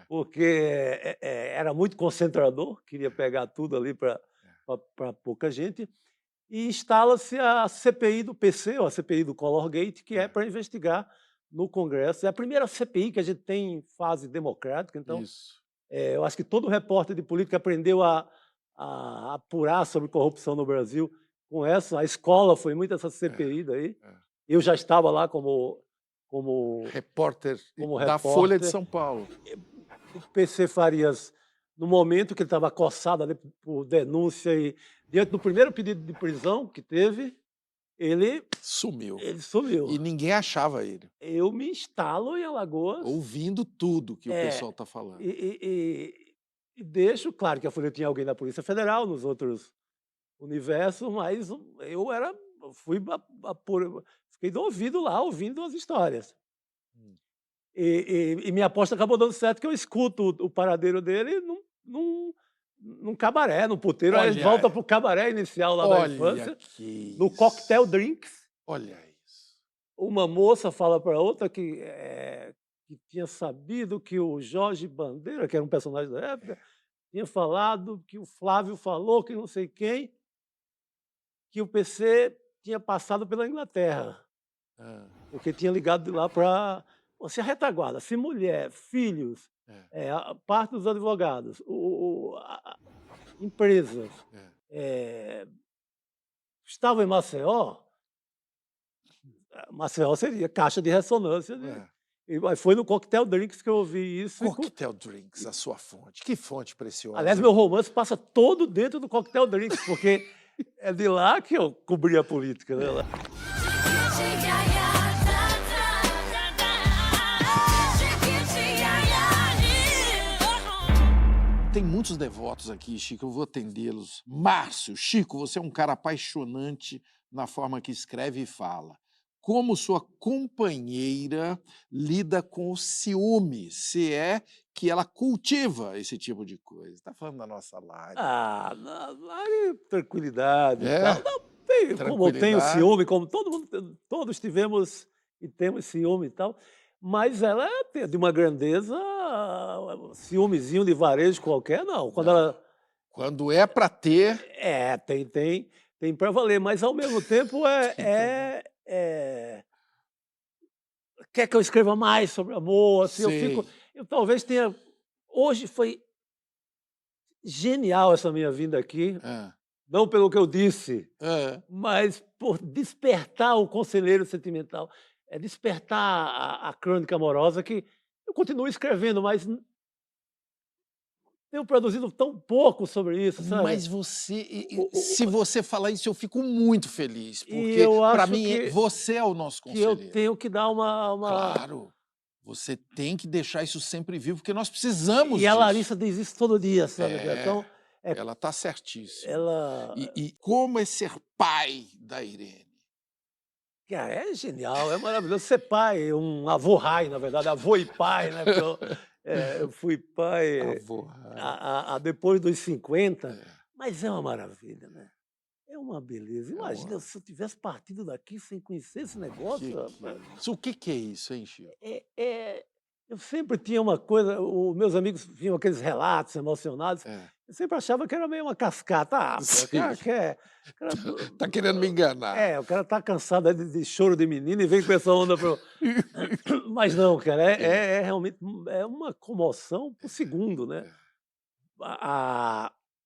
Porque era muito concentrador, queria pegar tudo ali para pouca gente, e instala-se a CPI do PC, ou a CPI do Collor-Gate, que é para investigar no Congresso. É a primeira CPI que a gente tem em fase democrática, então eu acho que todo repórter de política aprendeu a apurar sobre corrupção no Brasil com essa. A escola foi muito essa CPI daí. Eu já estava lá como repórter da Folha de São Paulo. O PC Farias, no momento que ele estava acossado ali por denúncia e diante do primeiro pedido de prisão que teve, ele sumiu. E ninguém achava ele. Eu me instalo em Alagoas. Ouvindo tudo que o pessoal está falando. E deixo, claro que a Folha tinha alguém da Polícia Federal, nos outros universos, mas eu fiquei do ouvido lá, ouvindo as histórias. E minha aposta acabou dando certo, que eu escuto o paradeiro dele num cabaré, num puteiro. Aí ele volta para o cabaré inicial lá da infância, no Cocktail Drinks. Olha isso. Uma moça fala para outra que tinha sabido que o Jorge Bandeira, que era um personagem da época, tinha falado que o Flávio falou que não sei quem, que o PC tinha passado pela Inglaterra, porque tinha ligado de lá para... Se a retaguarda, se mulher, filhos, a parte dos advogados, empresas, estavam em Maceió, Maceió seria caixa de ressonância. E foi no Cocktail Drinks que eu ouvi isso. Cocktail Drinks, a sua fonte. Que fonte preciosa. Aliás, meu romance passa todo dentro do Cocktail Drinks, porque é de lá que eu cobri a política. Né? Tem muitos devotos aqui, Chico, eu vou atendê-los. Márcio, Chico, você é um cara apaixonante na forma que escreve e fala. como sua companheira lida com o ciúme, se é que ela cultiva esse tipo de coisa. Está falando da nossa Lari. Lari, tranquilidade. É? Como tem o ciúme, como todos tivemos e temos ciúme e tal, mas ela é de uma grandeza, ciúmezinho de varejo qualquer, não. Quando é para ter... Tem para valer, mas ao mesmo tempo quer que eu escreva mais sobre amor, assim, eu talvez tenha... Hoje foi genial essa minha vinda aqui, não pelo que eu disse, mas por despertar o conselheiro sentimental, despertar a crônica amorosa, que eu continuo escrevendo, mas tenho produzido tão pouco sobre isso, sabe? Mas se você falar isso, eu fico muito feliz, porque para mim você é o nosso conselheiro. Que eu tenho que dar uma... Claro, você tem que deixar isso sempre vivo, porque nós precisamos disso. E a Larissa diz isso todo dia, sabe? Então, ela está certíssima. E como é ser pai da Irene? Cara, é genial, é maravilhoso ser pai, um avô-rai, na verdade, avô e pai, né? Eu fui pai depois dos 50, mas é uma maravilha, né? É uma beleza. Imagina se eu tivesse partido daqui sem conhecer esse negócio. Rapaz. O que é isso, hein, Chico? Eu sempre tinha uma coisa, os meus amigos vinham aqueles relatos emocionados, eu sempre achava que era meio uma cascata. O cara tá querendo me enganar. O cara tá cansado de choro de menino e vem com essa onda pro... Mas não, cara, realmente uma comoção por segundo, né?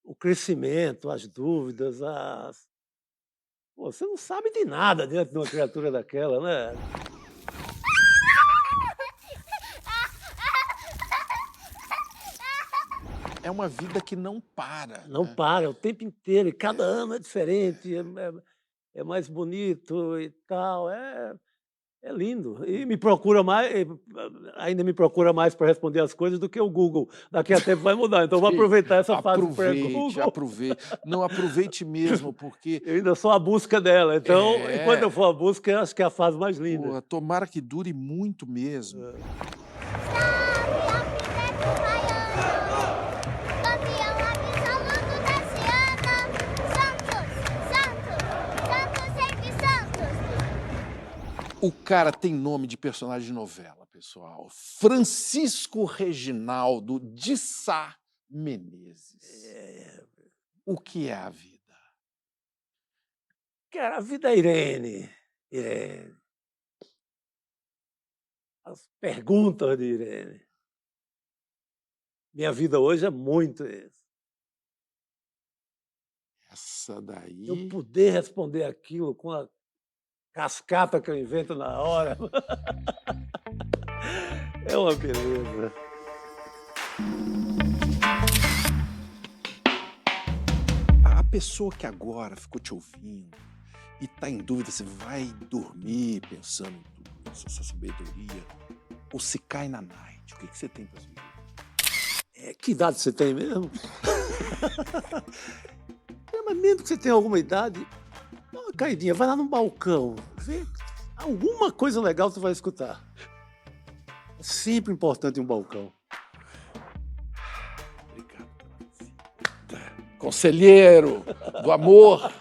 O crescimento, as dúvidas, Pô, você não sabe de nada diante de uma criatura daquela, né? É uma vida que não para. Não para, o tempo inteiro, e cada ano é diferente, é mais bonito e tal, é lindo. E ainda me procura mais para responder as coisas do que o Google. Daqui a tempo vai mudar, então vou aproveitar essa fase pré-Google. Aproveite mesmo, porque... Eu ainda sou a busca dela, então, enquanto eu for a busca, eu acho que é a fase mais linda. Pô, tomara que dure muito mesmo. O cara tem nome de personagem de novela, pessoal. Francisco Reginaldo de Sá Menezes. O que é a vida? Cara, a vida é Irene. As perguntas de Irene. Minha vida hoje é muito isso. Essa daí... Eu poder responder aquilo com a cascata que eu invento na hora. É uma beleza. A pessoa que agora ficou te ouvindo e está em dúvida se vai dormir pensando em tudo, na sua sabedoria, ou se cai na night, o que você tem para sugerir? Que idade você tem mesmo? Mas mesmo que você tenha alguma idade, dá uma caidinha, vai lá no balcão, vê alguma coisa legal você vai escutar. É sempre importante um balcão. Obrigado pela visita. Conselheiro do amor.